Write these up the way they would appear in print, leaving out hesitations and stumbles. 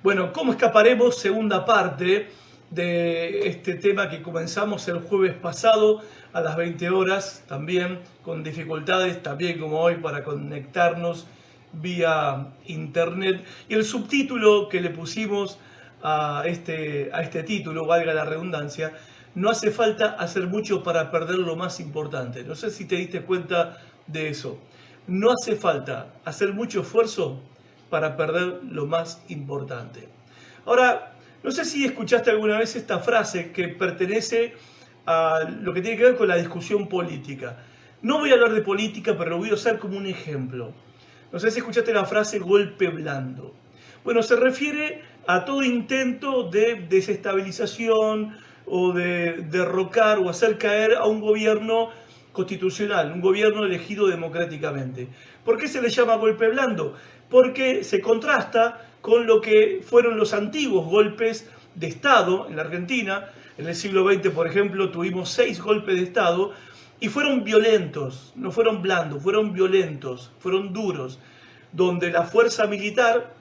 Bueno, ¿cómo escaparemos? Segunda parte de este tema que comenzamos el jueves pasado a las 20 horas, también con dificultades, también como hoy, para conectarnos vía internet. Y el subtítulo que le pusimos a este título, valga la redundancia, no hace falta hacer mucho para perder lo más importante. No sé si te diste cuenta de eso. No hace falta hacer mucho esfuerzo para perder lo más importante. Ahora, no sé si escuchaste alguna vez esta frase que pertenece a lo que tiene que ver con la discusión política. No voy a hablar de política, pero lo voy a usar como un ejemplo. No sé si escuchaste la frase golpe blando. Bueno, se refiere a todo intento de desestabilización o de derrocar o hacer caer a un gobierno constitucional, un gobierno elegido democráticamente. ¿Por qué se le llama golpe blando? Porque se contrasta con lo que fueron los antiguos golpes de Estado en la Argentina. En el siglo XX, por ejemplo, tuvimos 6 golpes de Estado y fueron violentos, no fueron blandos, fueron violentos, fueron duros, donde la fuerza militar,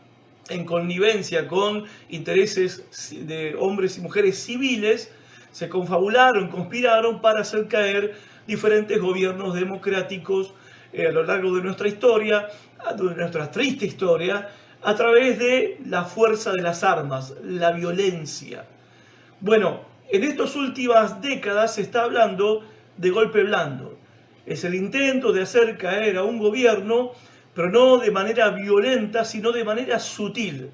en connivencia con intereses de hombres y mujeres civiles, se confabularon, conspiraron para hacer caer diferentes gobiernos democráticos a lo largo de nuestra historia, de nuestra triste historia, a través de la fuerza de las armas, la violencia. Bueno, en estas últimas décadas se está hablando de golpe blando. Es el intento de hacer caer a un gobierno, pero no de manera violenta, sino de manera sutil,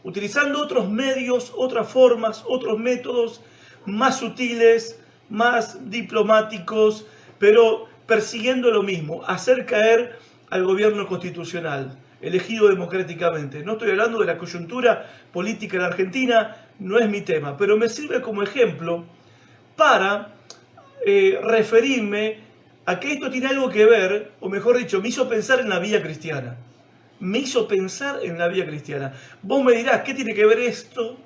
utilizando otros medios, otras formas, otros métodos más sutiles, más diplomáticos, pero persiguiendo lo mismo, hacer caer al gobierno constitucional, elegido democráticamente. No estoy hablando de la coyuntura política en la Argentina, no es mi tema, pero me sirve como ejemplo para referirme a que esto tiene algo que ver, o mejor dicho, me hizo pensar en la vida cristiana. Me hizo pensar en la vida cristiana. Vos me dirás, ¿qué tiene que ver esto?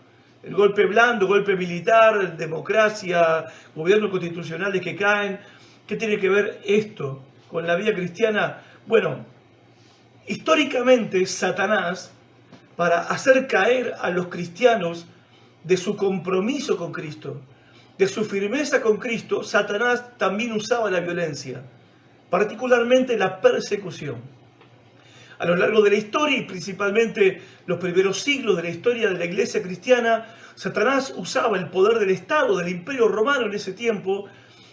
El golpe blando, golpe militar, democracia, gobiernos constitucionales que caen. ¿Qué tiene que ver esto con la vida cristiana? Bueno, históricamente Satanás, para hacer caer a los cristianos de su compromiso con Cristo, de su firmeza con Cristo, Satanás también usaba la violencia, particularmente la persecución. A lo largo de la historia y principalmente los primeros siglos de la historia de la iglesia cristiana, Satanás usaba el poder del Estado, del Imperio Romano en ese tiempo,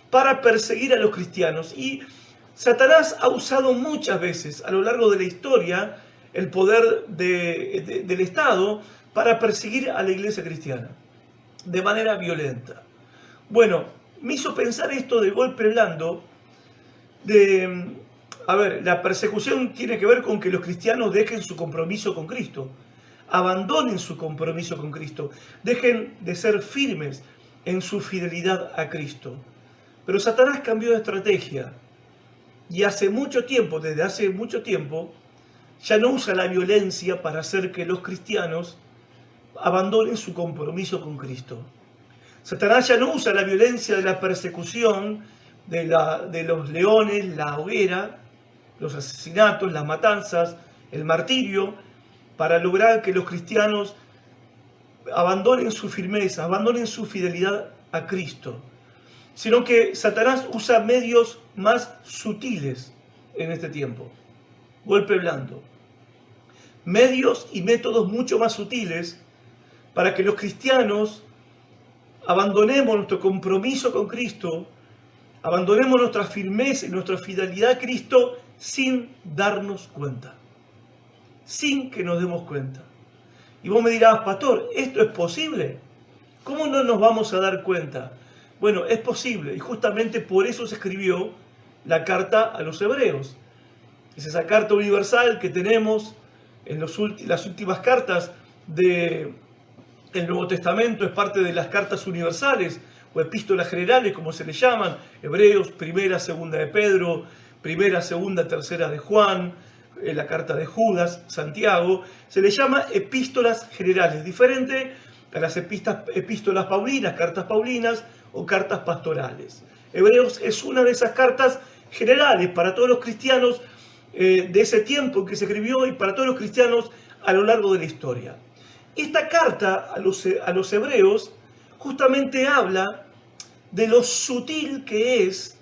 para perseguir a los cristianos. Y Satanás ha usado muchas veces a lo largo de la historia el poder del Estado para perseguir a la iglesia cristiana, de manera violenta. Bueno, me hizo pensar esto de golpe blando, la persecución tiene que ver con que los cristianos dejen su compromiso con Cristo, abandonen su compromiso con Cristo, dejen de ser firmes en su fidelidad a Cristo. Pero Satanás cambió de estrategia y desde hace mucho tiempo, ya no usa la violencia para hacer que los cristianos abandonen su compromiso con Cristo. Satanás ya no usa la violencia de la persecución, de los leones, la hoguera, los asesinatos, las matanzas, el martirio, para lograr que los cristianos abandonen su firmeza, abandonen su fidelidad a Cristo, sino que Satanás usa medios más sutiles en este tiempo. Golpe blando. Medios y métodos mucho más sutiles para que los cristianos abandonemos nuestro compromiso con Cristo, abandonemos nuestra firmeza y nuestra fidelidad a Cristo sin darnos cuenta, sin que nos demos cuenta. Y vos me dirás, pastor, ¿esto es posible? ¿Cómo no nos vamos a dar cuenta? Bueno, es posible, y justamente por eso se escribió la carta a los hebreos. Es esa carta universal que tenemos en las últimas cartas del Nuevo Testamento, es parte de las cartas universales, o epístolas generales, como se le llaman, Hebreos, primera, segunda de Pedro, primera, segunda, tercera de Juan, la carta de Judas, Santiago, se le llama epístolas generales, diferente a las epístolas paulinas, cartas paulinas o cartas pastorales. Hebreos es una de esas cartas generales para todos los cristianos de ese tiempo en que se escribió y para todos los cristianos a lo largo de la historia. Esta carta a los hebreos justamente habla de lo sutil que es,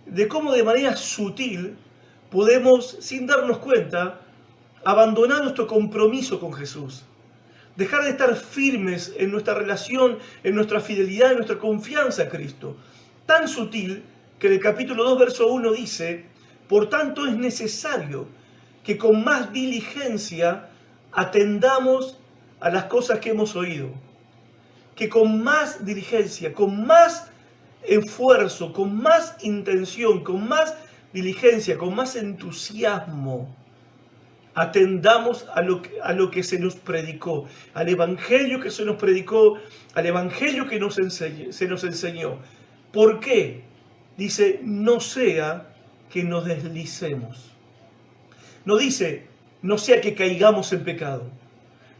de cómo de manera sutil podemos, sin darnos cuenta, abandonar nuestro compromiso con Jesús. Dejar de estar firmes en nuestra relación, en nuestra fidelidad, en nuestra confianza a Cristo. Tan sutil que en el capítulo 2, verso 1 dice: por tanto es necesario que con más diligencia atendamos a las cosas que hemos oído. Que con más diligencia, con más esfuerzo, con más intención, con más diligencia, con más entusiasmo, atendamos a lo que se nos predicó, al evangelio que se nos predicó, al evangelio que se nos enseñó. ¿Por qué? Dice, no sea que nos deslicemos. No dice, no sea que caigamos en pecado,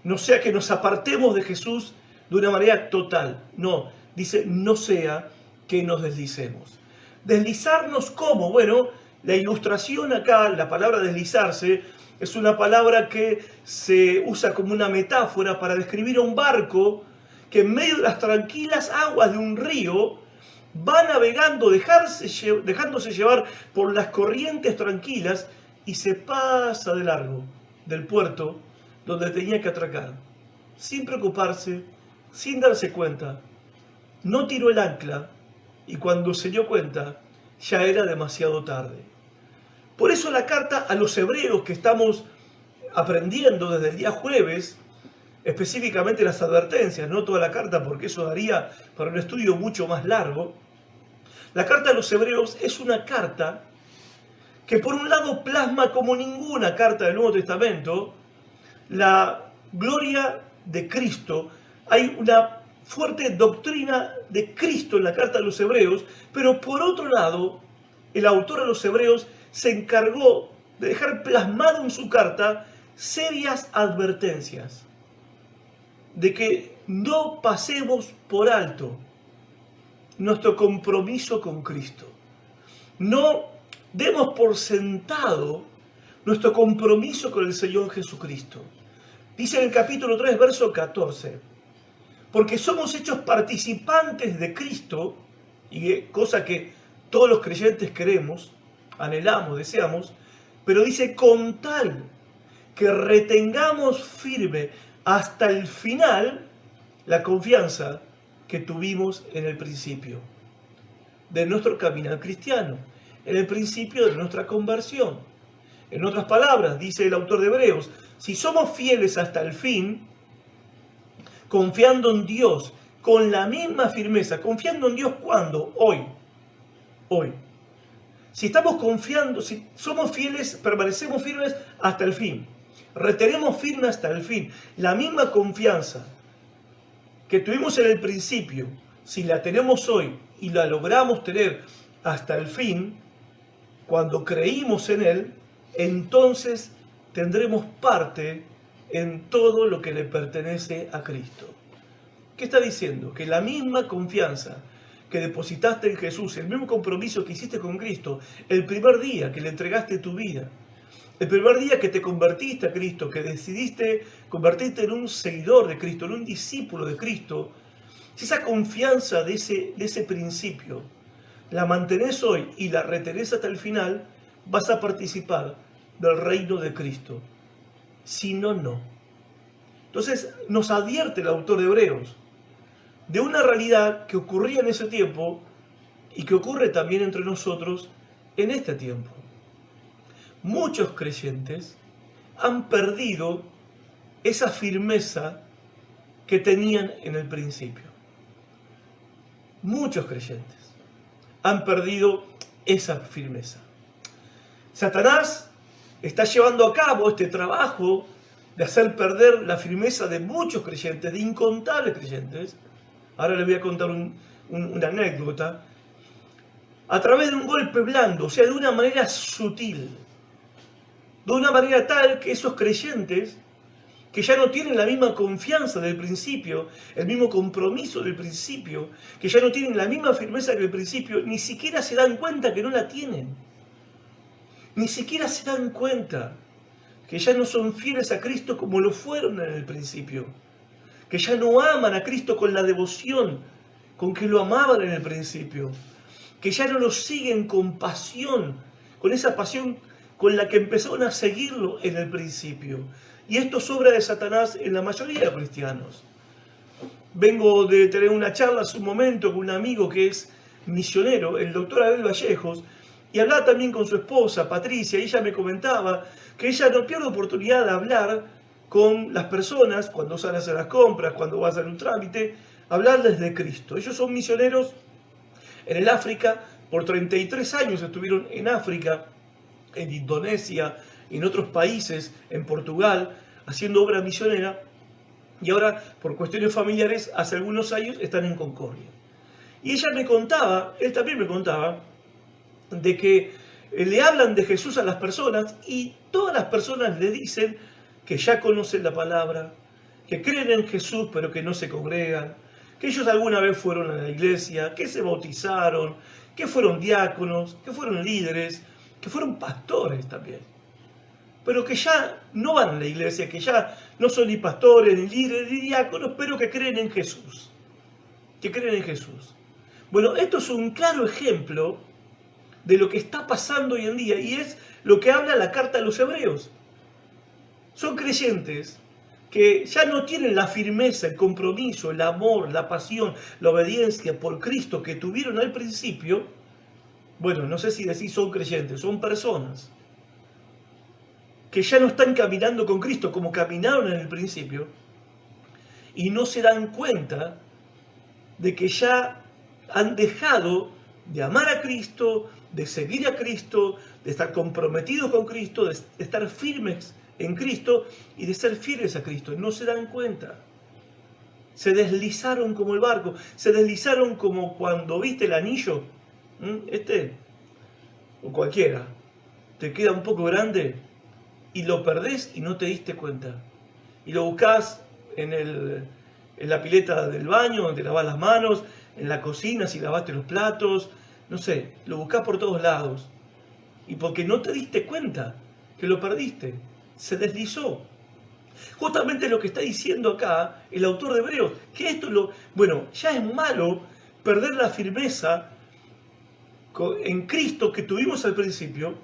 no sea que nos apartemos de Jesús de una manera total. No, dice, no sea que nos deslicemos. ¿Deslizarnos cómo? Bueno, la ilustración acá, la palabra deslizarse, es una palabra que se usa como una metáfora para describir a un barco que en medio de las tranquilas aguas de un río va navegando, dejándose llevar por las corrientes tranquilas y se pasa de largo del puerto donde tenía que atracar, sin preocuparse, sin darse cuenta. No tiró el ancla y cuando se dio cuenta ya era demasiado tarde. Por eso la carta a los hebreos que estamos aprendiendo desde el día jueves, específicamente las advertencias, no toda la carta porque eso daría para un estudio mucho más largo. La carta a los hebreos es una carta que por un lado plasma como ninguna carta del Nuevo Testamento la gloria de Cristo. Hay una fuerte doctrina de Cristo en la carta a los hebreos, pero por otro lado, el autor a los hebreos se encargó de dejar plasmado en su carta serias advertencias de que no pasemos por alto nuestro compromiso con Cristo. No demos por sentado nuestro compromiso con el Señor Jesucristo. Dice en el capítulo 3, verso 14, porque somos hechos participantes de Cristo, y cosa que todos los creyentes queremos, anhelamos, deseamos, pero dice con tal que retengamos firme hasta el final la confianza que tuvimos en el principio de nuestro caminar cristiano, en el principio de nuestra conversión. En otras palabras, dice el autor de Hebreos, si somos fieles hasta el fin, confiando en Dios con la misma firmeza, confiando en Dios ¿cuándo? Hoy. Si estamos confiando, si somos fieles, permanecemos firmes hasta el fin. Retenemos firme hasta el fin. La misma confianza que tuvimos en el principio, si la tenemos hoy y la logramos tener hasta el fin, cuando creímos en Él, entonces tendremos parte en todo lo que le pertenece a Cristo. ¿Qué está diciendo? Que la misma confianza que depositaste en Jesús, el mismo compromiso que hiciste con Cristo, el primer día que le entregaste tu vida, el primer día que te convertiste a Cristo, que decidiste convertirte en un seguidor de Cristo, en un discípulo de Cristo, si esa confianza de ese principio la mantenés hoy y la retenés hasta el final, vas a participar del reino de Cristo. Si no, no. Entonces nos advierte el autor de Hebreos de una realidad que ocurría en ese tiempo y que ocurre también entre nosotros en este tiempo. Muchos creyentes han perdido esa firmeza que tenían en el principio. Muchos creyentes han perdido esa firmeza. Satanás está llevando a cabo este trabajo de hacer perder la firmeza de muchos creyentes, de incontables creyentes. Ahora les voy a contar una anécdota. A través de un golpe blando, o sea, de una manera sutil. De una manera tal que esos creyentes, que ya no tienen la misma confianza del principio, el mismo compromiso del principio, que ya no tienen la misma firmeza que el principio, ni siquiera se dan cuenta que no la tienen. Ni siquiera se dan cuenta que ya no son fieles a Cristo como lo fueron en el principio. que ya no aman a Cristo con la devoción con que lo amaban en el principio, que ya no lo siguen con pasión, con esa pasión con la que empezaron a seguirlo en el principio. Y esto es obra de Satanás en la mayoría de cristianos. Vengo de tener una charla hace un momento con un amigo que es misionero, el doctor Abel Vallejos, y hablaba también con su esposa, Patricia, y ella me comentaba que ella no pierde oportunidad de hablar con las personas cuando salen a hacer las compras, cuando va a hacer un trámite, hablarles de Cristo. Ellos son misioneros en el África, por 33 años estuvieron en África, en Indonesia, en otros países, en Portugal, haciendo obra misionera, y ahora, por cuestiones familiares, hace algunos años están en Concordia. Y ella me contaba, él también me contaba, de que le hablan de Jesús a las personas y todas las personas le dicen que ya conocen la palabra, que creen en Jesús pero que no se congregan, que ellos alguna vez fueron a la iglesia, que se bautizaron, que fueron diáconos, que fueron líderes, que fueron pastores también, pero que ya no van a la iglesia, que ya no son ni pastores, ni líderes, ni diáconos, pero que creen en Jesús, que creen en Jesús. Bueno, esto es un claro ejemplo de lo que está pasando hoy en día y es lo que habla la carta a los hebreos. Son creyentes que ya no tienen la firmeza, el compromiso, el amor, la pasión, la obediencia por Cristo que tuvieron al principio. Bueno, no sé si decir son creyentes, son personas que ya no están caminando con Cristo como caminaron en el principio y no se dan cuenta de que ya han dejado de amar a Cristo, de seguir a Cristo, de estar comprometidos con Cristo, de estar firmes en Cristo y de ser fieles a Cristo. No se dan cuenta. Se deslizaron como el barco, se deslizaron como cuando viste el anillo, o cualquiera, te queda un poco grande y lo perdés y no te diste cuenta. Y lo buscás en la pileta del baño, donde lavas las manos, en la cocina, si lavaste los platos, no sé, lo buscás por todos lados. Y porque no te diste cuenta que lo perdiste, se deslizó. Justamente lo que está diciendo acá el autor de Hebreos, que bueno, ya es malo perder la firmeza en Cristo que tuvimos al principio,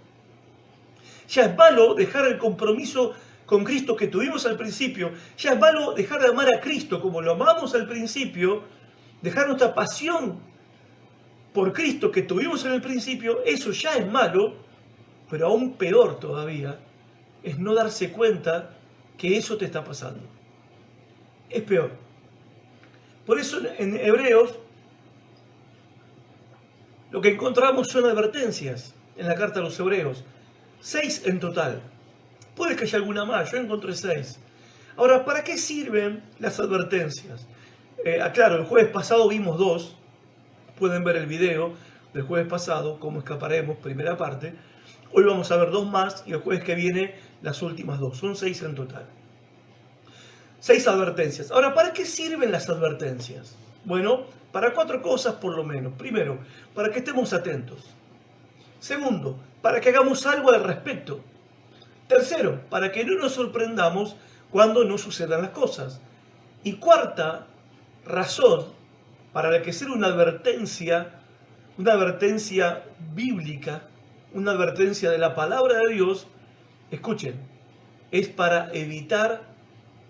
ya es malo dejar el compromiso con Cristo que tuvimos al principio, ya es malo dejar de amar a Cristo como lo amamos al principio, dejar nuestra pasión por Cristo que tuvimos en el principio, eso ya es malo, pero aún peor todavía es no darse cuenta que eso te está pasando. Es peor. Por eso en Hebreos lo que encontramos son advertencias en la carta a los Hebreos. 6 en total. Puede que haya alguna más, yo encontré 6. Ahora, ¿para qué sirven las advertencias? Claro, el jueves pasado vimos 2. Pueden ver el video del jueves pasado, cómo escaparemos, primera parte. Hoy vamos a ver 2 más y el jueves que viene las últimas 2. Son 6 en total. 6 advertencias. Ahora, ¿para qué sirven las advertencias? Bueno, para 4 cosas por lo menos. Primero, para que estemos atentos. Segundo, para que hagamos algo al respecto. Tercero, para que no nos sorprendamos cuando no sucedan las cosas. Y cuarta razón, para la que ser una advertencia bíblica, una advertencia de la palabra de Dios, escuchen, es para evitar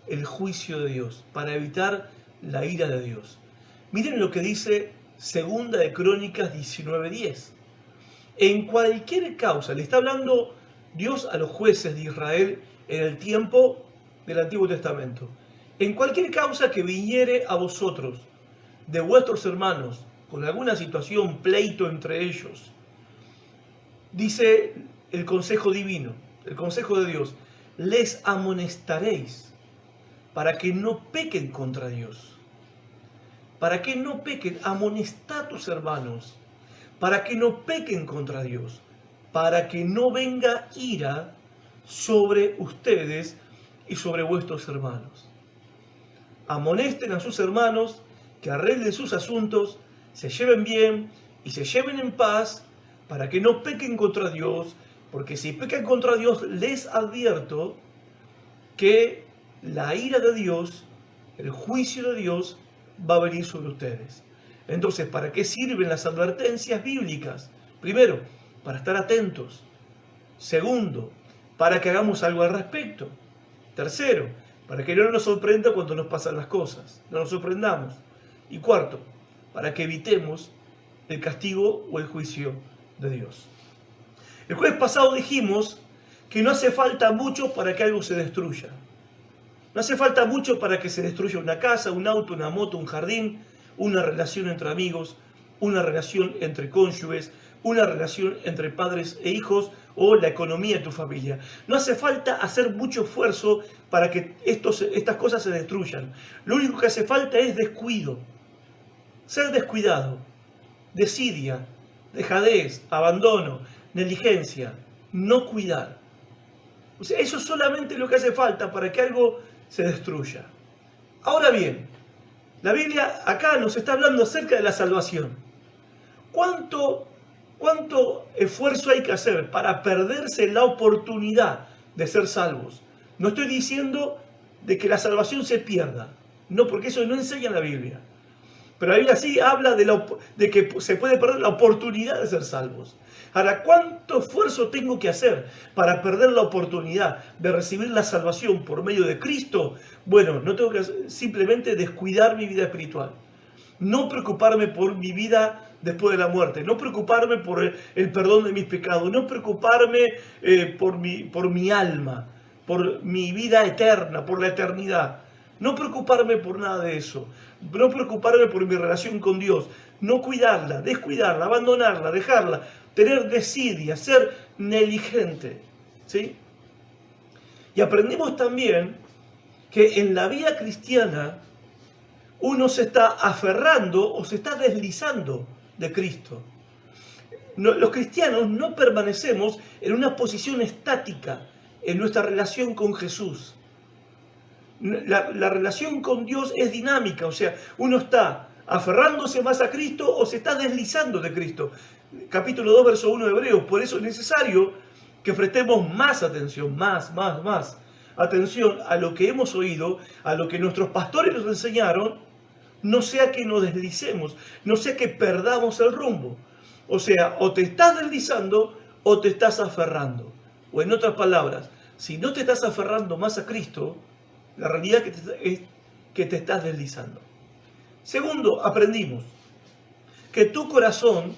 el juicio de Dios, para evitar la ira de Dios. Miren lo que dice Segunda de Crónicas 19:10. En cualquier causa, le está hablando Dios a los jueces de Israel en el tiempo del Antiguo Testamento. En cualquier causa que viniere a vosotros, de vuestros hermanos, con alguna situación, pleito entre ellos, dice el consejo divino, el consejo de Dios, les amonestaréis para que no pequen contra Dios. Para que no pequen, amonestá a tus hermanos, para que no pequen contra Dios, para que no venga ira sobre ustedes y sobre vuestros hermanos. Amonesten a sus hermanos, que arreglen sus asuntos, se lleven bien y se lleven en paz, para que no pequen contra Dios, porque si pecan contra Dios, les advierto que la ira de Dios el juicio de Dios va a venir sobre ustedes. Entonces, ¿para qué sirven las advertencias bíblicas? Primero, para estar atentos. Segundo, para que hagamos algo al respecto. Tercero, para que no nos sorprenda cuando nos pasan las cosas, no nos sorprendamos. Y cuarto, para que evitemos el castigo o el juicio de Dios. El jueves pasado dijimos que no hace falta mucho para que algo se destruya. No hace falta mucho para que se destruya una casa, un auto, una moto, un jardín, una relación entre amigos, una relación entre cónyuges, una relación entre padres e hijos o la economía de tu familia. No hace falta hacer mucho esfuerzo para que estas cosas se destruyan. Lo único que hace falta es descuido, ser descuidado, desidia, dejadez, abandono, negligencia, no cuidar. O sea, eso es solamente lo que hace falta para que algo se destruya. Ahora bien, la Biblia acá nos está hablando acerca de la salvación. ¿Cuánto esfuerzo hay que hacer para perderse la oportunidad de ser salvos? No estoy diciendo de que la salvación se pierda, no, porque eso no enseña la Biblia. Pero la Biblia sí habla de que se puede perder la oportunidad de ser salvos. Ahora, ¿cuánto esfuerzo tengo que hacer para perder la oportunidad de recibir la salvación por medio de Cristo? Bueno, no tengo que simplemente descuidar mi vida espiritual. No preocuparme por mi vida después de la muerte. No preocuparme por el perdón de mis pecados. No preocuparme por mi alma, por mi vida eterna, por la eternidad. No preocuparme por nada de eso. No preocuparme por mi relación con Dios. No cuidarla, descuidarla, abandonarla, dejarla. Tener desidia, ser negligente. ¿Sí? Y aprendimos también que en la vida cristiana uno se está aferrando o se está deslizando de Cristo. Los cristianos no permanecemos en una posición estática en nuestra relación con Jesús. La relación con Dios es dinámica, o sea, uno está aferrándose más a Cristo o se está deslizando de Cristo. Capítulo 2, verso 1 de Hebreos. Por eso es necesario que prestemos más atención, más atención a lo que hemos oído, a lo que nuestros pastores nos enseñaron, no sea que nos deslicemos, no sea que perdamos el rumbo. O sea, o te estás deslizando o te estás aferrando. O en otras palabras, si no te estás aferrando más a Cristo, la realidad es que te estás deslizando. Segundo, aprendimos que tu corazón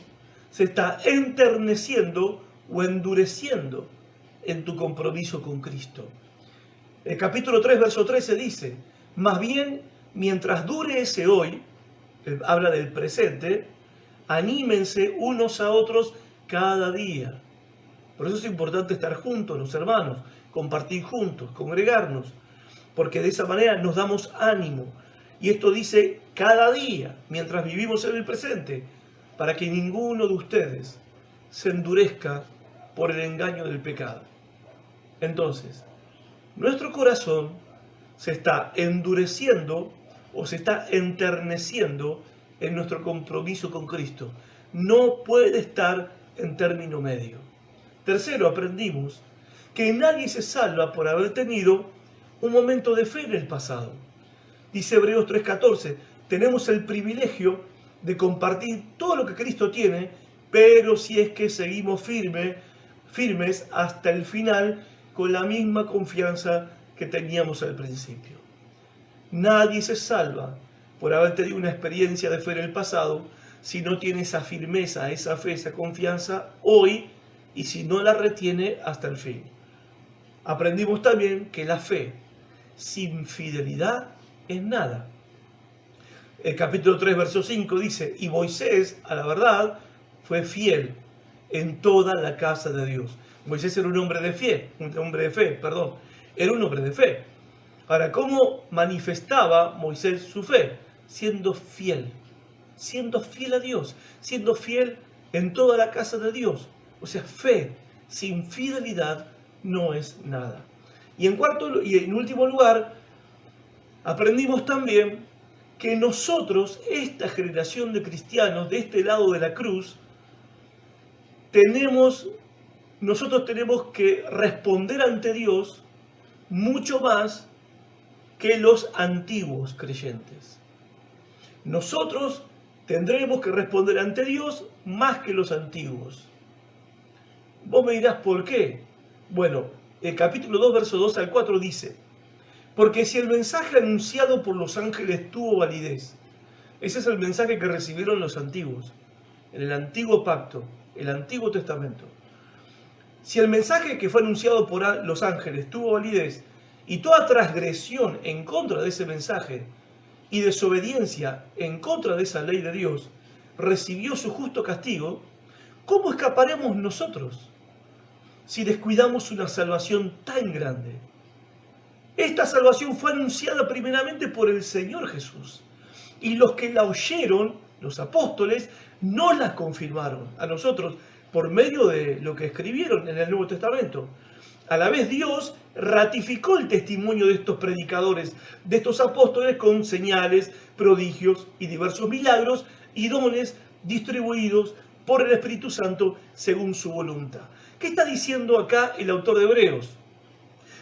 se está enterneciendo o endureciendo en tu compromiso con Cristo. El capítulo 3, verso 13 dice, más bien, mientras dure ese hoy, habla del presente, anímense unos a otros cada día. Por eso es importante estar juntos, los hermanos, compartir juntos, congregarnos, porque de esa manera nos damos ánimo. Y esto dice cada día, mientras vivimos en el presente, para que ninguno de ustedes se endurezca por el engaño del pecado. Entonces, nuestro corazón se está endureciendo o se está enterneciendo en nuestro compromiso con Cristo. No puede estar en término medio. Tercero, aprendimos que nadie se salva por haber tenido un momento de fe en el pasado. Dice Hebreos 3:14, tenemos el privilegio de compartir todo lo que Cristo tiene, pero si es que seguimos firmes hasta el final con la misma confianza que teníamos al principio. Nadie se salva por haber tenido una experiencia de fe en el pasado si no tiene esa firmeza, esa fe, esa confianza hoy y si no la retiene hasta el fin. Aprendimos también que la fe sin fidelidad es nada. El capítulo 3, verso 5 dice, y Moisés, a la verdad, fue fiel en toda la casa de Dios. Moisés era un hombre de fe, era un hombre de fe. Ahora, ¿cómo manifestaba Moisés su fe? Siendo fiel a Dios, siendo fiel en toda la casa de Dios. O sea, fe sin fidelidad no es nada. Y en último lugar, aprendimos también que nosotros, esta generación de cristianos de este lado de la cruz, nosotros tenemos que responder ante Dios mucho más que los antiguos creyentes. Nosotros tendremos que responder ante Dios más que los antiguos. Vos me dirás, ¿por qué? Bueno, el capítulo 2, verso 2 al 4 dice: porque si el mensaje anunciado por los ángeles tuvo validez, ese es el mensaje que recibieron los antiguos, en el antiguo pacto, el Antiguo Testamento. Si el mensaje que fue anunciado por los ángeles tuvo validez, y toda transgresión en contra de ese mensaje y desobediencia en contra de esa ley de Dios recibió su justo castigo, ¿cómo escaparemos nosotros si descuidamos una salvación tan grande? Esta salvación fue anunciada primeramente por el Señor Jesús, y los que la oyeron, los apóstoles, no la confirmaron a nosotros por medio de lo que escribieron en el Nuevo Testamento. A la vez Dios ratificó el testimonio de estos predicadores, de estos apóstoles, con señales, prodigios y diversos milagros y dones distribuidos por el Espíritu Santo según su voluntad. ¿Qué está diciendo acá el autor de Hebreos?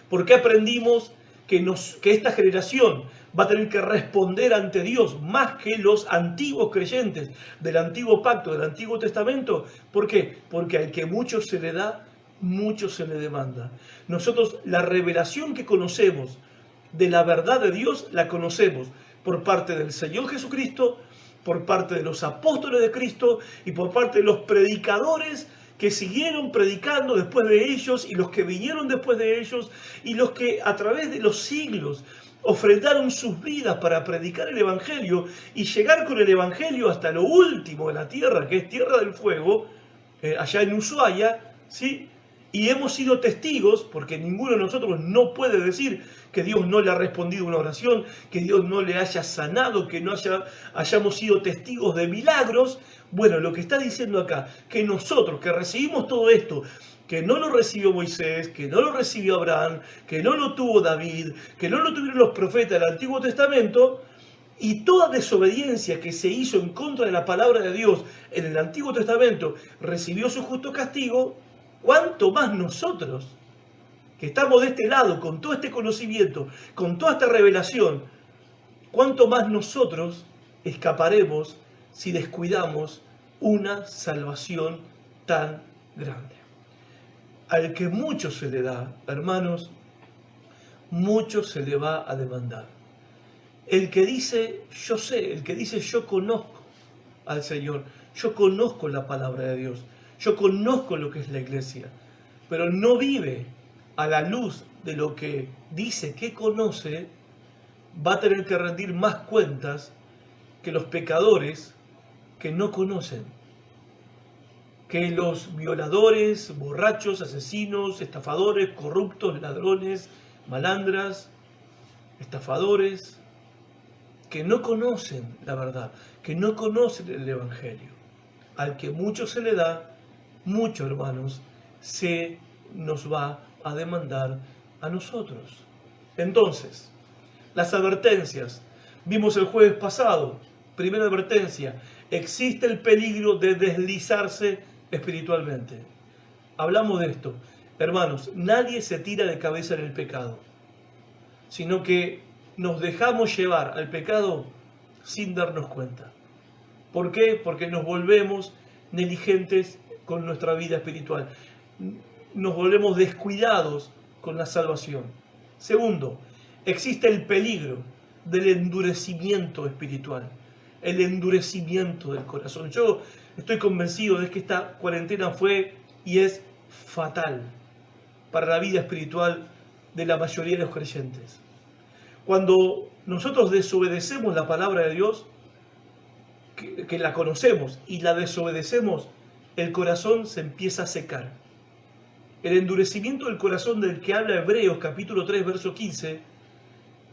Porque aprendimos que esta generación va a tener que responder ante Dios más que los antiguos creyentes del antiguo pacto, del Antiguo Testamento. ¿Por qué? Porque al que mucho se le da, mucho se le demanda. Nosotros la revelación que conocemos de la verdad de Dios, la conocemos por parte del Señor Jesucristo, por parte de los apóstoles de Cristo y por parte de los predicadores que siguieron predicando después de ellos y los que vinieron después de ellos y los que a través de los siglos ofrendaron sus vidas para predicar el Evangelio y llegar con el Evangelio hasta lo último de la tierra, que es Tierra del Fuego, allá en Ushuaia, ¿sí? Y hemos sido testigos, porque ninguno de nosotros no puede decir que Dios no le ha respondido una oración, que Dios no le haya sanado, que no hayamos sido testigos de milagros. Bueno, lo que está diciendo acá, que nosotros que recibimos todo esto, que no lo recibió Moisés, que no lo recibió Abraham, que no lo tuvo David, que no lo tuvieron los profetas del Antiguo Testamento, y toda desobediencia que se hizo en contra de la palabra de Dios en el Antiguo Testamento recibió su justo castigo. ¿Cuánto más nosotros, que estamos de este lado, con todo este conocimiento, con toda esta revelación, cuánto más nosotros escaparemos si descuidamos una salvación tan grande? Al que mucho se le da, hermanos, mucho se le va a demandar. El que dice, yo sé, el que dice, yo conozco al Señor, yo conozco la palabra de Dios, yo conozco lo que es la iglesia, pero no vive a la luz de lo que dice que conoce, va a tener que rendir más cuentas que los pecadores que no conocen, que los violadores, borrachos, asesinos, estafadores, corruptos, ladrones, malandras, estafadores, que no conocen la verdad, que no conocen el Evangelio. Al que mucho se le da, mucho, hermanos, se nos va a demandar a nosotros. Entonces, las advertencias. Vimos el jueves pasado, primera advertencia, existe el peligro de deslizarse espiritualmente. Hablamos de esto. Hermanos, nadie se tira de cabeza en el pecado, sino que nos dejamos llevar al pecado sin darnos cuenta. ¿Por qué? Porque nos volvemos negligentes con nuestra vida espiritual. Nos volvemos descuidados con la salvación. Segundo, existe el peligro del endurecimiento espiritual, el endurecimiento del corazón. Yo estoy convencido de que esta cuarentena fue y es fatal para la vida espiritual de la mayoría de los creyentes. Cuando nosotros desobedecemos la palabra de Dios, que la conocemos, y la desobedecemos, el corazón se empieza a secar. El endurecimiento del corazón del que habla Hebreos capítulo 3, verso 15,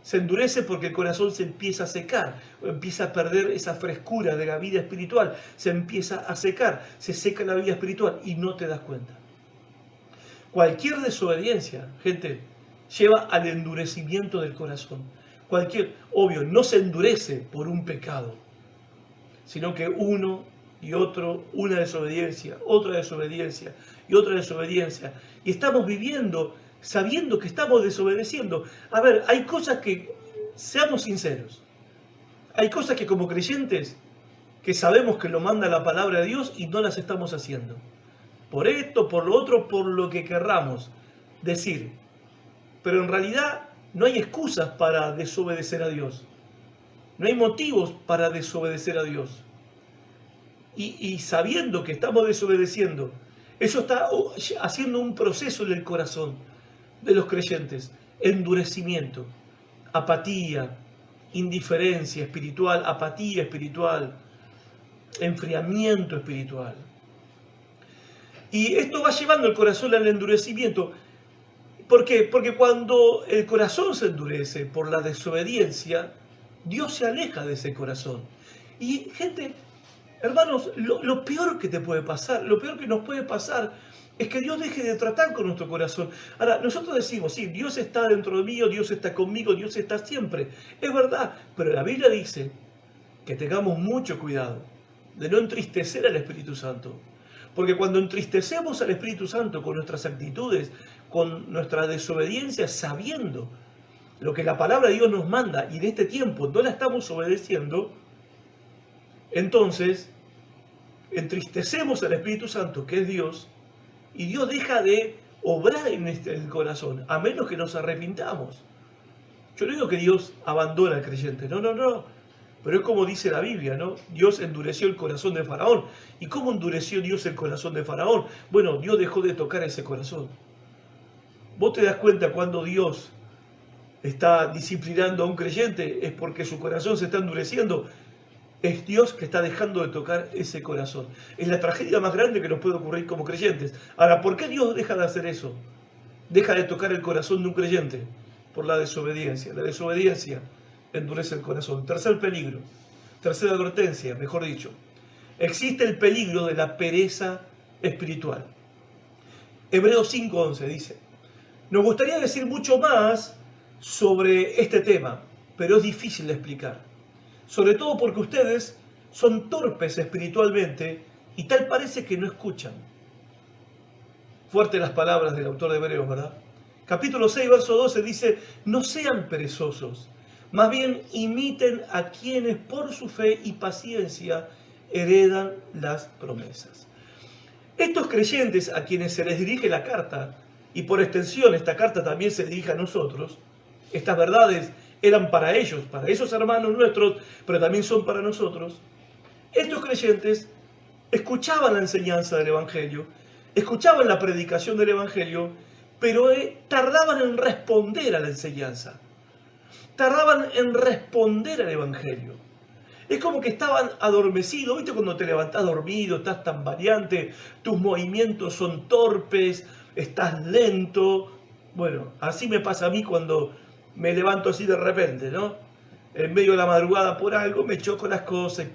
se endurece porque el corazón se empieza a secar, empieza a perder esa frescura de la vida espiritual, se empieza a secar, se seca la vida espiritual y no te das cuenta. Cualquier desobediencia, gente, lleva al endurecimiento del corazón. Obvio, no se endurece por un pecado, sino que uno y otro, una desobediencia, otra desobediencia y otra desobediencia. Y estamos viviendo sabiendo que estamos desobedeciendo. A ver, hay cosas que seamos sinceros. Hay cosas que como creyentes que sabemos que lo manda la palabra de Dios y no las estamos haciendo. Por esto, por lo otro, por lo que querramos decir. Pero en realidad no hay excusas para desobedecer a Dios. No hay motivos para desobedecer a Dios. Y sabiendo que estamos desobedeciendo, eso está haciendo un proceso en el corazón de los creyentes. Endurecimiento, apatía, indiferencia espiritual, apatía espiritual, enfriamiento espiritual. Y esto va llevando el corazón al endurecimiento. ¿Por qué? Porque cuando el corazón se endurece por la desobediencia, Dios se aleja de ese corazón. Y gente, hermanos, lo peor que te puede pasar, lo peor que nos puede pasar es que Dios deje de tratar con nuestro corazón. Ahora, nosotros decimos, sí, Dios está dentro de mí, Dios está conmigo, Dios está siempre. Es verdad, pero la Biblia dice que tengamos mucho cuidado de no entristecer al Espíritu Santo. Porque cuando entristecemos al Espíritu Santo con nuestras actitudes, con nuestra desobediencia, sabiendo lo que la palabra de Dios nos manda y de este tiempo no la estamos obedeciendo, entonces entristecemos al Espíritu Santo, que es Dios, y Dios deja de obrar en el corazón, a menos que nos arrepintamos. Yo no digo que Dios abandona al creyente, no. Pero es como dice la Biblia, ¿no? Dios endureció el corazón de Faraón. ¿Y cómo endureció Dios el corazón de Faraón? Bueno, Dios dejó de tocar ese corazón. Vos te das cuenta cuando Dios está disciplinando a un creyente, es porque su corazón se está endureciendo. Es Dios que está dejando de tocar ese corazón. Es la tragedia más grande que nos puede ocurrir como creyentes. Ahora, ¿por qué Dios deja de hacer eso? Deja de tocar el corazón de un creyente por la desobediencia. La desobediencia endurece el corazón. Tercer peligro, tercera advertencia, mejor dicho. Existe el peligro de la pereza espiritual. Hebreos 5:11 dice: nos gustaría decir mucho más sobre este tema, pero es difícil de explicar. Sobre todo porque ustedes son torpes espiritualmente y tal parece que no escuchan. Fuertes las palabras del autor de Hebreos, ¿verdad? Capítulo 6, verso 12 dice: no sean perezosos, más bien imiten a quienes por su fe y paciencia heredan las promesas. Estos creyentes a quienes se les dirige la carta, y por extensión esta carta también se dirige a nosotros, estas verdades eran para ellos, para esos hermanos nuestros, pero también son para nosotros. Estos creyentes escuchaban la enseñanza del Evangelio, escuchaban la predicación del Evangelio, pero tardaban en responder a la enseñanza. Tardaban en responder al Evangelio. Es como que estaban adormecidos. ¿Viste cuando te levantás dormido, estás tan variante, tus movimientos son torpes, estás lento? Bueno, así me pasa a mí cuando me levanto así de repente, ¿no? En medio de la madrugada por algo, me choco las cosas y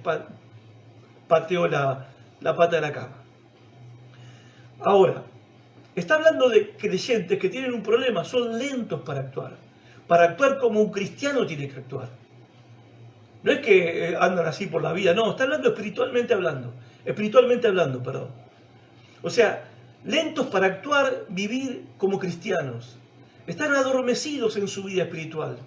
pateo la pata de la cama. Ahora, está hablando de creyentes que tienen un problema, son lentos para actuar. Para actuar como un cristiano tiene que actuar. No es que andan así por la vida, no, está hablando espiritualmente hablando, perdón. O sea, lentos para actuar, vivir como cristianos. Están adormecidos en su vida espiritual.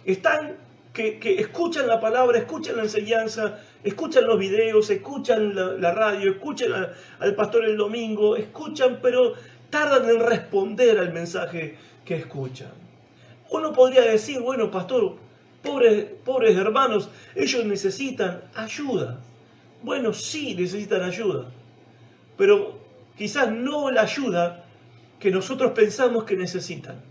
Están que escuchan la palabra, escuchan la enseñanza, escuchan los videos, escuchan la radio, escuchan al pastor el domingo, escuchan, pero tardan en responder al mensaje que escuchan. Uno podría decir, bueno, pastor, pobres hermanos, ellos necesitan ayuda. Bueno, sí necesitan ayuda, pero quizás no la ayuda que nosotros pensamos que necesitan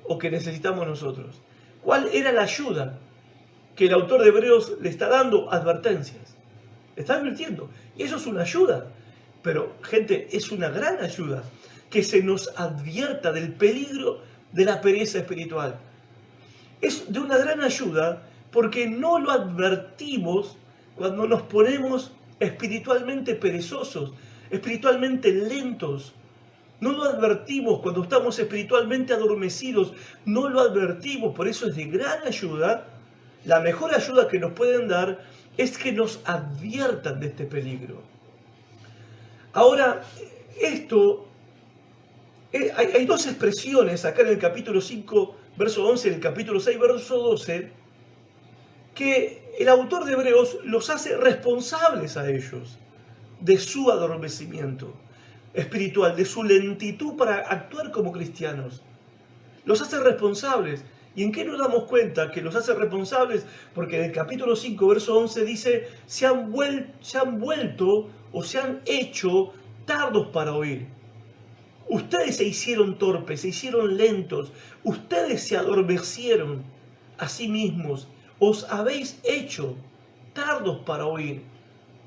o que necesitamos nosotros. ¿Cuál era la ayuda que el autor de Hebreos le está dando? Advertencias. Le está advirtiendo. Y eso es una ayuda. Pero, gente, es una gran ayuda que se nos advierta del peligro de la pereza espiritual. Es de una gran ayuda porque no lo advertimos cuando nos ponemos espiritualmente perezosos, espiritualmente lentos. No lo advertimos cuando estamos espiritualmente adormecidos, no lo advertimos, por eso es de gran ayuda. La mejor ayuda que nos pueden dar es que nos adviertan de este peligro. Ahora, esto, hay dos expresiones acá en el capítulo 5 verso 11, el capítulo 6, verso 12, que el autor de Hebreos los hace responsables a ellos de su adormecimiento espiritual, de su lentitud para actuar como cristianos. Los hace responsables. ¿Y en qué nos damos cuenta que los hace responsables? Porque en el capítulo 5, verso 11 dice, se han vuelto o se han hecho tardos para oír. Ustedes se hicieron torpes, se hicieron lentos, ustedes se adormecieron a sí mismos, os habéis hecho tardos para oír,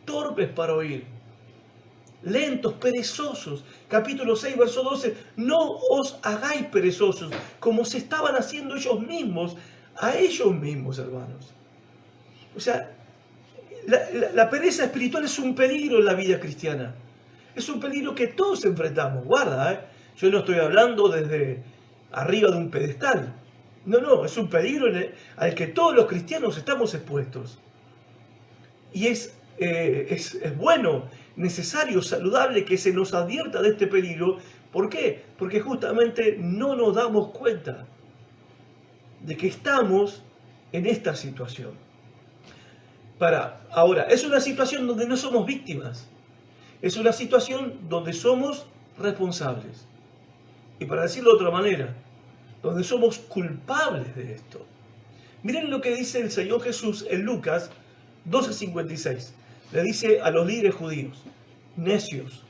torpes para oír, lentos, perezosos. Capítulo 6, verso 12, no os hagáis perezosos, como se estaban haciendo ellos mismos, a ellos mismos, hermanos. O sea, la pereza espiritual es un peligro en la vida cristiana. Es un peligro que todos enfrentamos. Guarda, yo no estoy hablando desde arriba de un pedestal. No, es un peligro al que todos los cristianos estamos expuestos. Y es bueno, necesario, saludable que se nos advierta de este peligro. ¿Por qué? Porque justamente no nos damos cuenta de que estamos en esta situación. Ahora, es una situación donde no somos víctimas. Es una situación donde somos responsables. Y para decirlo de otra manera, donde somos culpables de esto. Miren lo que dice el Señor Jesús en Lucas 12:56. Le dice a los líderes judíos, necios,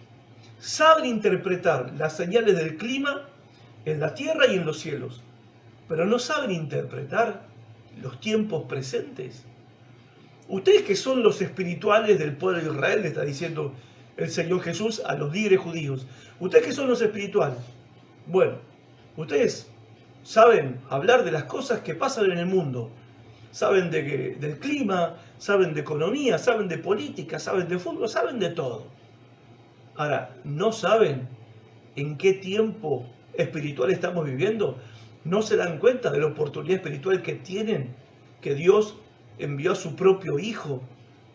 saben interpretar las señales del clima en la tierra y en los cielos, pero no saben interpretar los tiempos presentes. Ustedes que son los espirituales del pueblo de Israel, le está diciendo el Señor Jesús a los líderes judíos. Ustedes que son los espirituales. Bueno, ustedes saben hablar de las cosas que pasan en el mundo. Saben del clima, saben de economía, saben de política, saben de fútbol, saben de todo. Ahora, ¿no saben en qué tiempo espiritual estamos viviendo? ¿No se dan cuenta de la oportunidad espiritual que tienen? Que Dios envió a su propio Hijo.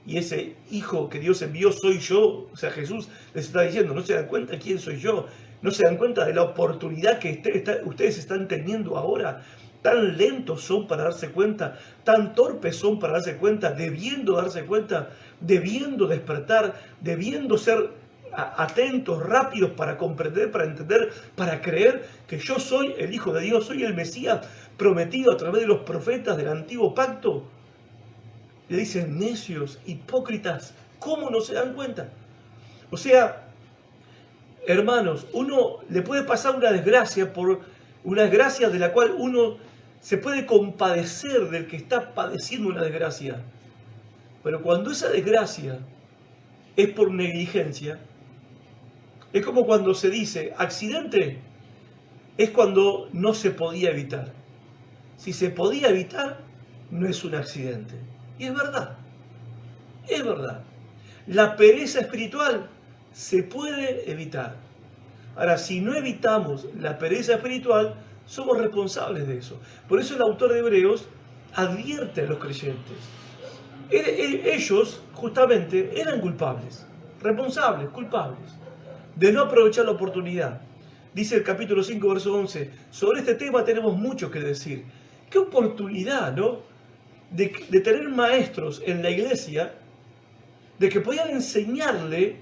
Y ese Hijo que Dios envió soy yo. O sea, Jesús les está diciendo, ¿no se dan cuenta quién soy yo? ¿No se dan cuenta de la oportunidad que ustedes están teniendo ahora? Tan lentos son para darse cuenta, tan torpes son para darse cuenta, debiendo darse cuenta, debiendo despertar, debiendo ser atentos, rápidos para comprender, para entender, para creer que yo soy el Hijo de Dios, soy el Mesías prometido a través de los profetas del antiguo pacto. Le dicen necios, hipócritas, ¿cómo no se dan cuenta? O sea, hermanos, uno le puede pasar una desgracia de la cual uno se puede compadecer del que está padeciendo una desgracia. Pero cuando esa desgracia es por negligencia, es como cuando se dice accidente, es cuando no se podía evitar. Si se podía evitar, no es un accidente. Y es verdad, es verdad. La pereza espiritual se puede evitar. Ahora, si no evitamos la pereza espiritual, somos responsables de eso. Por eso el autor de Hebreos advierte a los creyentes. Ellos, justamente, eran culpables, responsables, culpables, de no aprovechar la oportunidad. Dice el capítulo 5, verso 11, sobre este tema tenemos mucho que decir. Qué oportunidad, ¿no? De tener maestros en la iglesia, de que podían enseñarle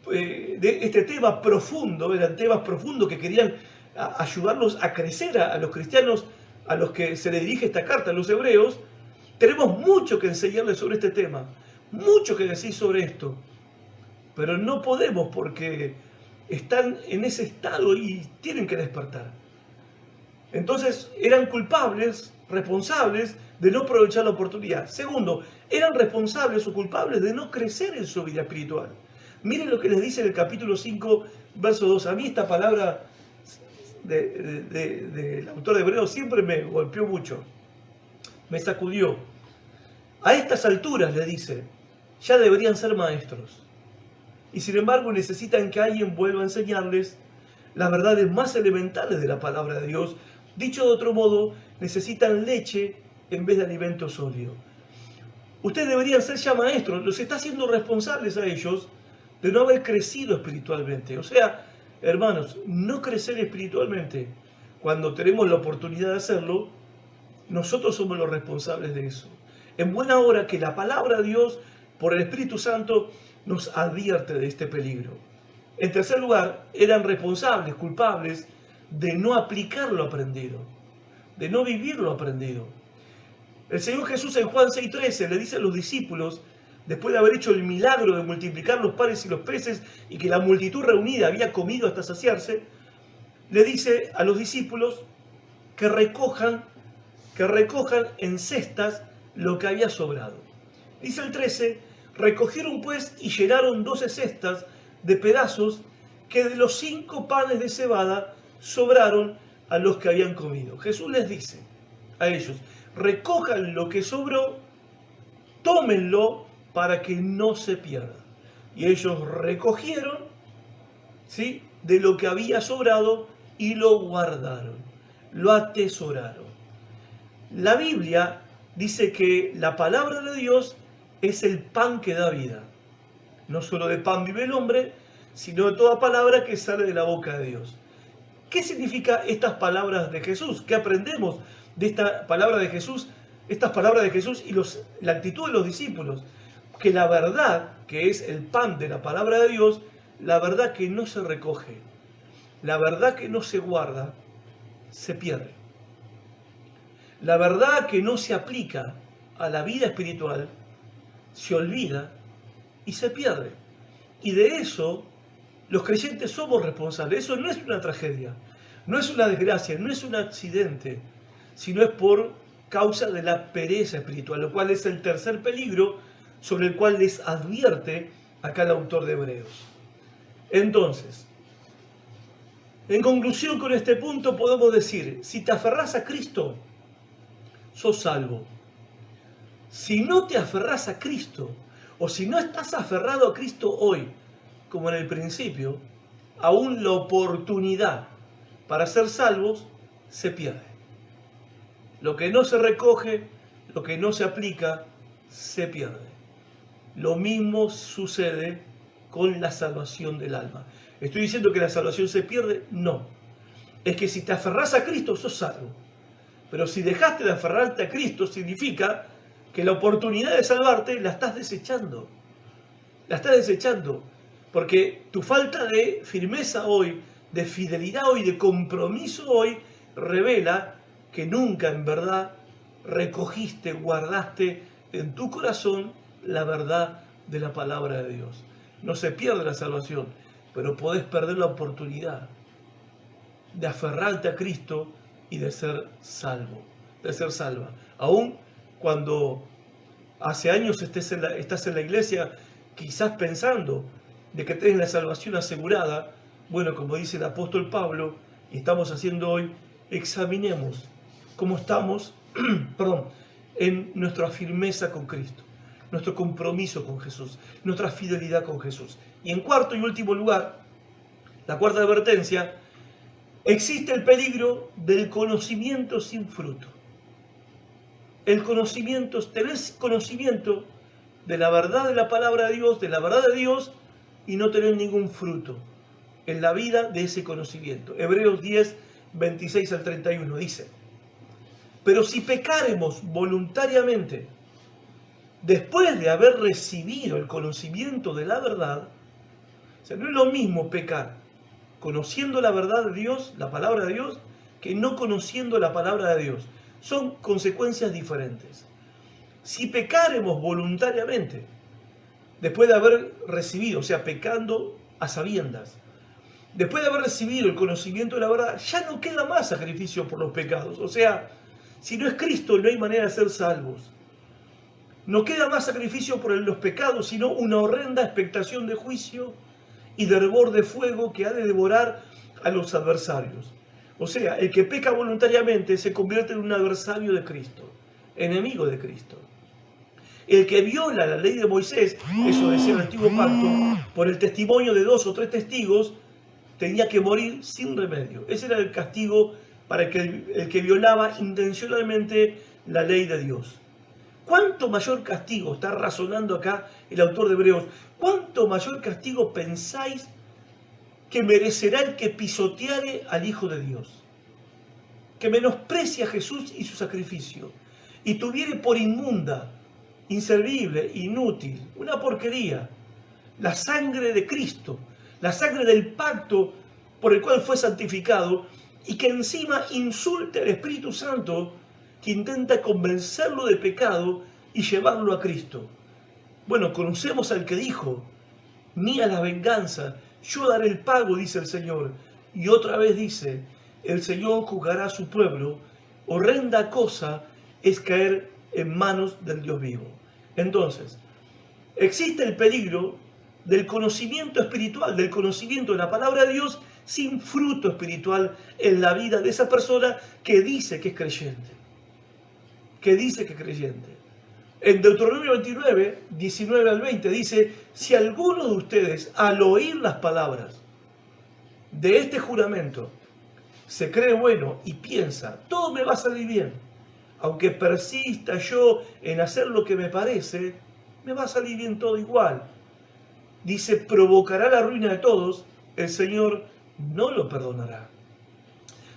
de este tema profundo, eran temas profundos que querían ayudarlos a crecer a los cristianos a los que se le dirige esta carta, a los hebreos. Tenemos mucho que enseñarles sobre este tema, mucho que decir sobre esto, pero no podemos porque están en ese estado y tienen que despertar. Entonces eran culpables, responsables de no aprovechar la oportunidad. Segundo, eran responsables o culpables de no crecer en su vida espiritual. Miren lo que les dice en el capítulo 5, verso 2. A mí esta palabra del autor de Hebreos siempre me golpeó mucho, me sacudió. A estas alturas, le dice, ya deberían ser maestros. Y sin embargo necesitan que alguien vuelva a enseñarles las verdades más elementales de la palabra de Dios. Dicho de otro modo, necesitan leche en vez de alimento sólido. Ustedes deberían ser ya maestros, los está haciendo responsables a ellos de no haber crecido espiritualmente. O sea, hermanos, no crecer espiritualmente cuando tenemos la oportunidad de hacerlo, nosotros somos los responsables de eso. En buena hora que la palabra de Dios, por el Espíritu Santo, nos advierte de este peligro. En tercer lugar, eran responsables, culpables, de no aplicar lo aprendido, de no vivir lo aprendido. El Señor Jesús en Juan 6:13 le dice a los discípulos, después de haber hecho el milagro de multiplicar los panes y los peces y que la multitud reunida había comido hasta saciarse, le dice a los discípulos que recojan en cestas lo que había sobrado. Dice el 13, recogieron pues y llenaron 12 cestas de pedazos que de los 5 panes de cebada sobraron a los que habían comido. Jesús les dice a ellos, recojan lo que sobró, tómenlo para que no se pierda. Y ellos recogieron, ¿sí?, de lo que había sobrado y lo guardaron, lo atesoraron. La Biblia dice que la palabra de Dios es el pan que da vida. No solo de pan vive el hombre, sino de toda palabra que sale de la boca de Dios. ¿Qué significan estas palabras de Jesús? ¿Qué aprendemos de esta palabra de Jesús? Estas palabras de Jesús y la actitud de los discípulos. Que la verdad, que es el pan de la palabra de Dios, la verdad que no se recoge, la verdad que no se guarda, se pierde. La verdad que no se aplica a la vida espiritual, se olvida y se pierde. Y de eso los creyentes somos responsables. Eso no es una tragedia, no es una desgracia, no es un accidente, sino es por causa de la pereza espiritual, lo cual es el tercer peligro sobre el cual les advierte acá el autor de Hebreos. Entonces, en conclusión con este punto podemos decir, si te aferrás a Cristo, sos salvo. Si no te aferrás a Cristo, o si no estás aferrado a Cristo hoy, como en el principio, aún la oportunidad para ser salvos se pierde. Lo que no se recoge, lo que no se aplica, se pierde. Lo mismo sucede con la salvación del alma. ¿Estoy diciendo que la salvación se pierde? No. Es que si te aferrás a Cristo, sos salvo. Pero si dejaste de aferrarte a Cristo, significa que la oportunidad de salvarte la estás desechando. La estás desechando. Porque tu falta de firmeza hoy, de fidelidad hoy, de compromiso hoy, revela que nunca en verdad recogiste, guardaste en tu corazón la verdad de la palabra de Dios. No se pierde la salvación, pero podés perder la oportunidad de aferrarte a Cristo y de ser salvo, de ser salva. Aún cuando hace años estás en la iglesia, quizás pensando de que tenés la salvación asegurada, bueno, como dice el apóstol Pablo, y estamos haciendo hoy, examinemos cómo estamos en nuestra firmeza con Cristo, nuestro compromiso con Jesús, nuestra fidelidad con Jesús. Y en cuarto y último lugar, la cuarta advertencia, existe el peligro del conocimiento sin fruto. El conocimiento, tenés conocimiento de la verdad de la palabra de Dios, de la verdad de Dios, y no tener ningún fruto en la vida de ese conocimiento. Hebreos 10, 26 al 31 dice, pero si pecáremos voluntariamente, después de haber recibido el conocimiento de la verdad, o sea, no es lo mismo pecar conociendo la verdad de Dios, la palabra de Dios, que no conociendo la palabra de Dios. Son consecuencias diferentes. Si pecáremos voluntariamente, después de haber recibido, o sea, pecando a sabiendas, después de haber recibido el conocimiento de la verdad, ya no queda más sacrificio por los pecados. O sea, si no es Cristo, no hay manera de ser salvos. No queda más sacrificio por los pecados, sino una horrenda expectación de juicio y de hervor de fuego que ha de devorar a los adversarios. O sea, el que peca voluntariamente se convierte en un adversario de Cristo, enemigo de Cristo. El que viola la ley de Moisés, eso decía el antiguo pacto, por el testimonio de 2 o 3 testigos, tenía que morir sin remedio. Ese era el castigo para el que violaba intencionalmente la ley de Dios. ¿Cuánto mayor castigo, está razonando acá el autor de Hebreos, cuánto mayor castigo pensáis que merecerá el que pisoteare al Hijo de Dios? que menosprecia a Jesús y su sacrificio, y tuviere por inmunda, inservible, inútil, una porquería, la sangre de Cristo, la sangre del pacto por el cual fue santificado, y que encima insulte al Espíritu Santo, que intenta convencerlo de pecado y llevarlo a Cristo. Bueno, conocemos al que dijo: mía la venganza, yo daré el pago, dice el Señor. Y otra vez dice: el Señor juzgará a su pueblo. Horrenda cosa es caer en manos del Dios vivo. Entonces, existe el peligro del conocimiento espiritual, del conocimiento de la palabra de Dios sin fruto espiritual en la vida de esa persona que dice que es creyente. Que dice que es creyente. En Deuteronomio 29, 19 al 20 dice: si alguno de ustedes al oír las palabras de este juramento se cree bueno y piensa, todo me va a salir bien, aunque persista yo en hacer lo que me parece, me va a salir bien todo igual. Dice: provocará la ruina de todos, el Señor no lo perdonará.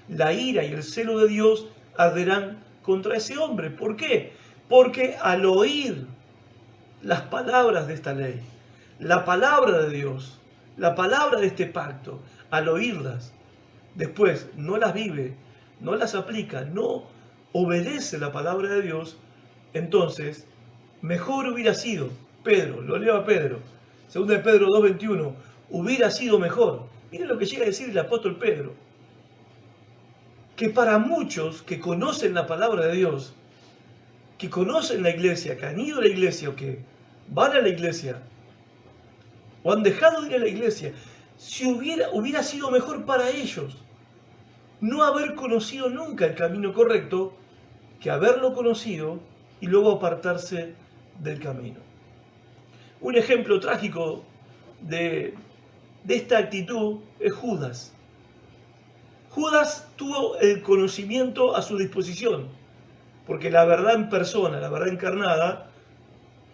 La ira y el celo de Dios arderán contra ese hombre. ¿Por qué? Porque al oír las palabras de esta ley, la palabra de Dios, la palabra de este pacto, al oírlas, después no las vive, no las aplica, no obedece la palabra de Dios, entonces mejor hubiera sido, Pedro, lo leo a Pedro, 2 de Pedro 2:21, hubiera sido mejor. Miren lo que llega a decir el apóstol Pedro, que para muchos que conocen la palabra de Dios, que conocen la iglesia, que han ido a la iglesia o que van a la iglesia o han dejado de ir a la iglesia, si hubiera sido mejor para ellos no haber conocido nunca el camino correcto que haberlo conocido y luego apartarse del camino. Un ejemplo trágico de esta actitud es Judas. Judas tuvo el conocimiento a su disposición, porque la verdad en persona, la verdad encarnada,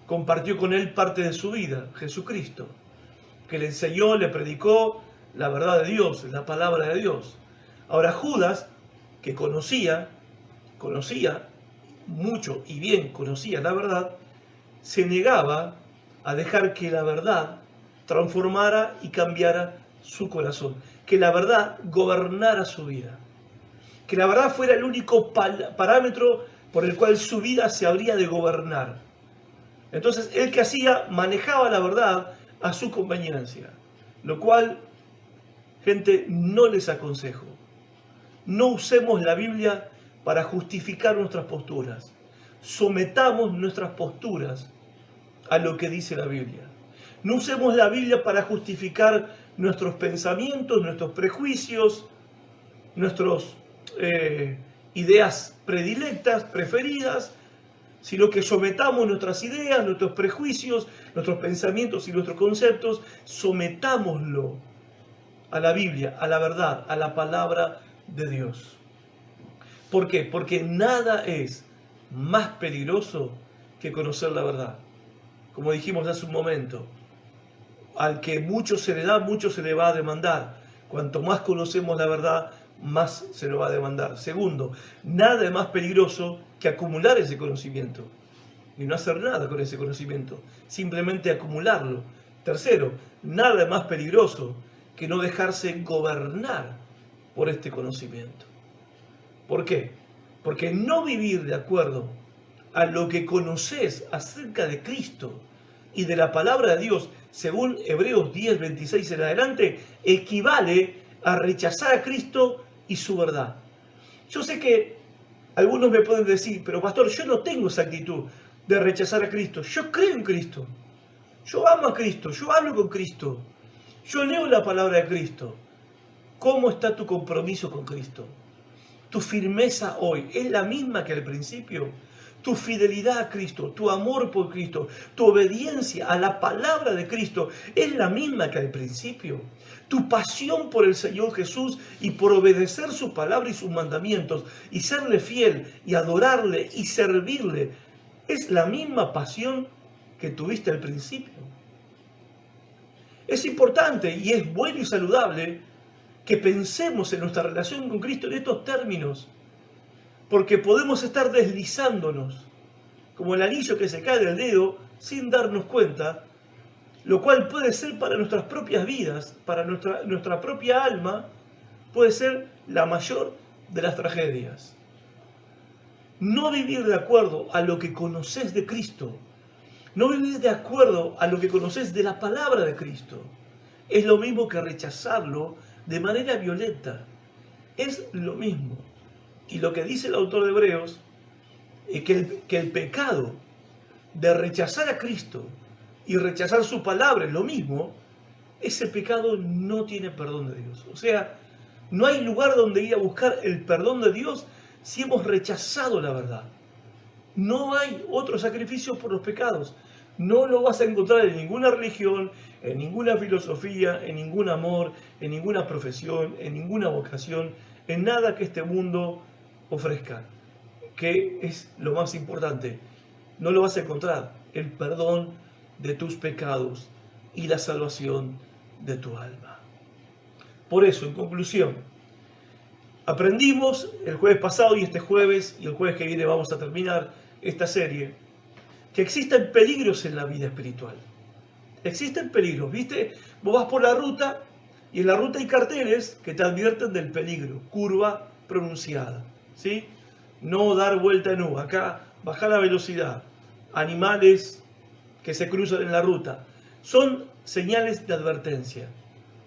compartió con él parte de su vida, Jesucristo, que le enseñó, le predicó la verdad de Dios, la palabra de Dios. Ahora Judas, que conocía mucho y bien conocía la verdad, se negaba a dejar que la verdad transformara y cambiara su corazón, que la verdad gobernara su vida, que la verdad fuera el único parámetro por el cual su vida se habría de gobernar. Entonces, él que hacía, manejaba la verdad a su conveniencia, lo cual, gente, no les aconsejo. No usemos la Biblia para justificar nuestras posturas. Sometamos nuestras posturas a lo que dice la Biblia. No usemos la Biblia para justificar nuestros pensamientos, nuestros prejuicios, nuestras ideas predilectas, preferidas, sino que sometamos nuestras ideas, nuestros prejuicios, nuestros pensamientos y nuestros conceptos, sometámoslo a la Biblia, a la verdad, a la palabra de Dios. ¿Por qué? Porque nada es más peligroso que conocer la verdad. Como dijimos hace un momento, al que mucho se le da, mucho se le va a demandar. Cuanto más conocemos la verdad, más se lo va a demandar. Segundo, nada es más peligroso que acumular ese conocimiento y no hacer nada con ese conocimiento, simplemente acumularlo. Tercero, nada es más peligroso que no dejarse gobernar por este conocimiento. ¿Por qué? Porque no vivir de acuerdo a lo que conoces acerca de Cristo y de la palabra de Dios, según Hebreos 10, 26 en adelante, equivale a rechazar a Cristo y su verdad. Yo sé que algunos me pueden decir: pero pastor, yo no tengo esa actitud de rechazar a Cristo. Yo creo en Cristo. Yo amo a Cristo. Yo hablo con Cristo. Yo leo la palabra de Cristo. ¿Cómo está tu compromiso con Cristo? ¿Tu firmeza hoy es la misma que al principio? Tu fidelidad a Cristo, tu amor por Cristo, tu obediencia a la palabra de Cristo es la misma que al principio. Tu pasión por el Señor Jesús y por obedecer su palabra y sus mandamientos y serle fiel y adorarle y servirle es la misma pasión que tuviste al principio. Es importante y es bueno y saludable que pensemos en nuestra relación con Cristo en estos términos. porque podemos estar deslizándonos como el anillo que se cae del dedo sin darnos cuenta, lo cual puede ser para nuestras propias vidas, para nuestra propia alma, puede ser la mayor de las tragedias. No vivir de acuerdo a lo que conoces de Cristo, no vivir de acuerdo a lo que conoces de la palabra de Cristo, es lo mismo que rechazarlo de manera violenta. Es lo mismo. Y lo que dice el autor de Hebreos es que el pecado de rechazar a Cristo y rechazar su palabra es lo mismo, ese pecado no tiene perdón de Dios. O sea, no hay lugar donde ir a buscar el perdón de Dios si hemos rechazado la verdad. No hay otro sacrificio por los pecados. No lo vas a encontrar en ninguna religión, en ninguna filosofía, en ningún amor, en ninguna profesión, en ninguna vocación, en nada que este mundo ofrezca, que es lo más importante. No lo vas a encontrar, el perdón de tus pecados y la salvación de tu alma. Por eso, en conclusión, aprendimos el jueves pasado y este jueves y el jueves que viene vamos a terminar esta serie, que existen peligros en la vida espiritual. Existen peligros, ¿viste? Vos vas por la ruta y en la ruta hay carteles que te advierten del peligro, curva pronunciada, ¿sí? No dar vuelta en U, acá bajar la velocidad, animales que se cruzan en la ruta. Son señales de advertencia.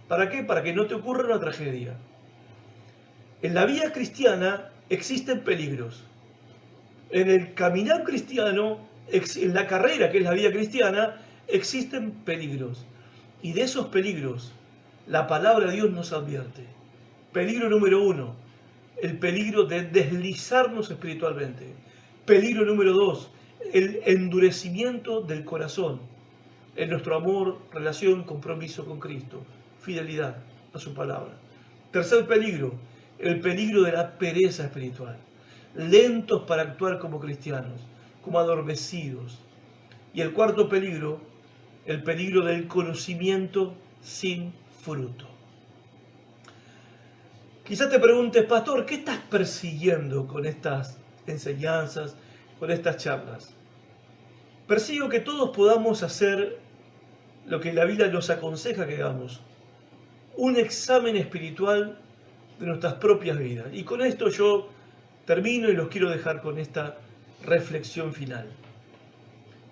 ¿Para qué? Para que no te ocurra una tragedia. En la vida cristiana existen peligros. En el caminar cristiano, en la carrera que es la vida cristiana, existen peligros. Y de esos peligros, la palabra de Dios nos advierte. Peligro número 1, el peligro de deslizarnos espiritualmente. Peligro número 2, el endurecimiento del corazón en nuestro amor, relación, compromiso con Cristo, fidelidad a su palabra. Tercer peligro, el peligro de la pereza espiritual. Lentos para actuar como cristianos, como adormecidos. Y el cuarto peligro, el peligro del conocimiento sin fruto. Quizás te preguntes, pastor, ¿qué estás persiguiendo con estas enseñanzas, con estas charlas? Persigo que todos podamos hacer lo que la Biblia nos aconseja que hagamos, un examen espiritual de nuestras propias vidas. Y con esto yo termino y los quiero dejar con esta reflexión final.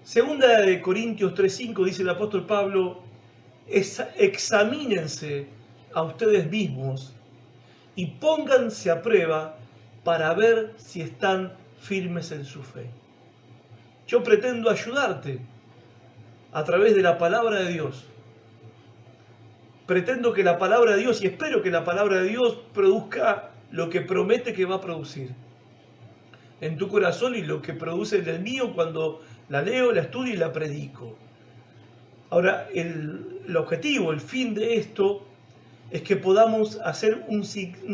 Segunda de Corintios 3:5 dice el apóstol Pablo, examínense a ustedes mismos y pónganse a prueba para ver si están firmes en su fe. Yo pretendo ayudarte a través de la palabra de Dios. Pretendo que la palabra de Dios, y espero que la palabra de Dios produzca lo que promete que va a producir en tu corazón y lo que produce en el mío cuando la leo, la estudio y la predico. Ahora, el objetivo, el fin de esto es que podamos hacer un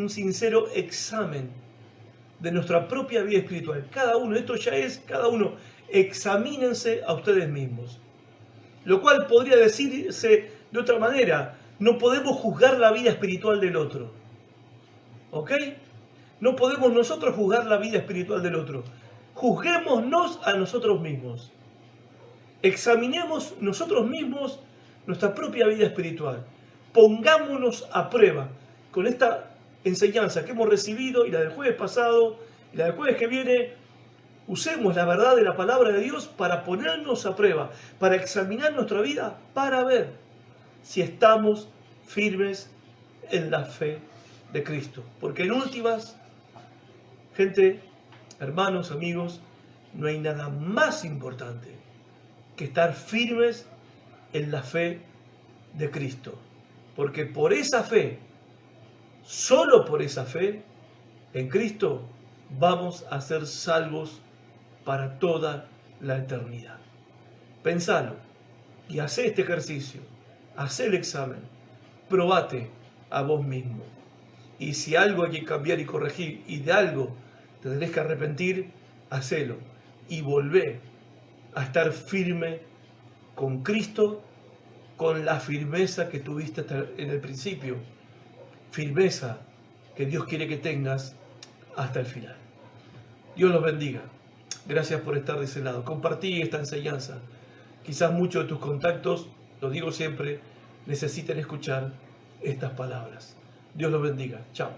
sincero examen de nuestra propia vida espiritual. Cada uno, esto ya es, cada uno, examínense a ustedes mismos. Lo cual podría decirse de otra manera, no podemos juzgar la vida espiritual del otro. ¿Ok? No podemos nosotros juzgar la vida espiritual del otro. Juzguémonos a nosotros mismos. Examinemos nosotros mismos nuestra propia vida espiritual. Pongámonos a prueba con esta enseñanza que hemos recibido y la del jueves pasado y la del jueves que viene. Usemos la verdad de la palabra de Dios para ponernos a prueba, para examinar nuestra vida, para ver si estamos firmes en la fe de Cristo. Porque en últimas, gente, hermanos, amigos, no hay nada más importante que estar firmes en la fe de Cristo. Porque por esa fe, solo por esa fe, en Cristo vamos a ser salvos para toda la eternidad. Pensalo y haz este ejercicio, haz el examen, probate a vos mismo. Y si algo hay que cambiar y corregir y de algo te tenés que arrepentir, hacelo y volvé a estar firme con Cristo, con la firmeza que tuviste hasta en el principio, firmeza que Dios quiere que tengas hasta el final. Dios los bendiga. Gracias por estar de ese lado. Compartí esta enseñanza. Quizás muchos de tus contactos, lo digo siempre, necesiten escuchar estas palabras. Dios los bendiga. Chao.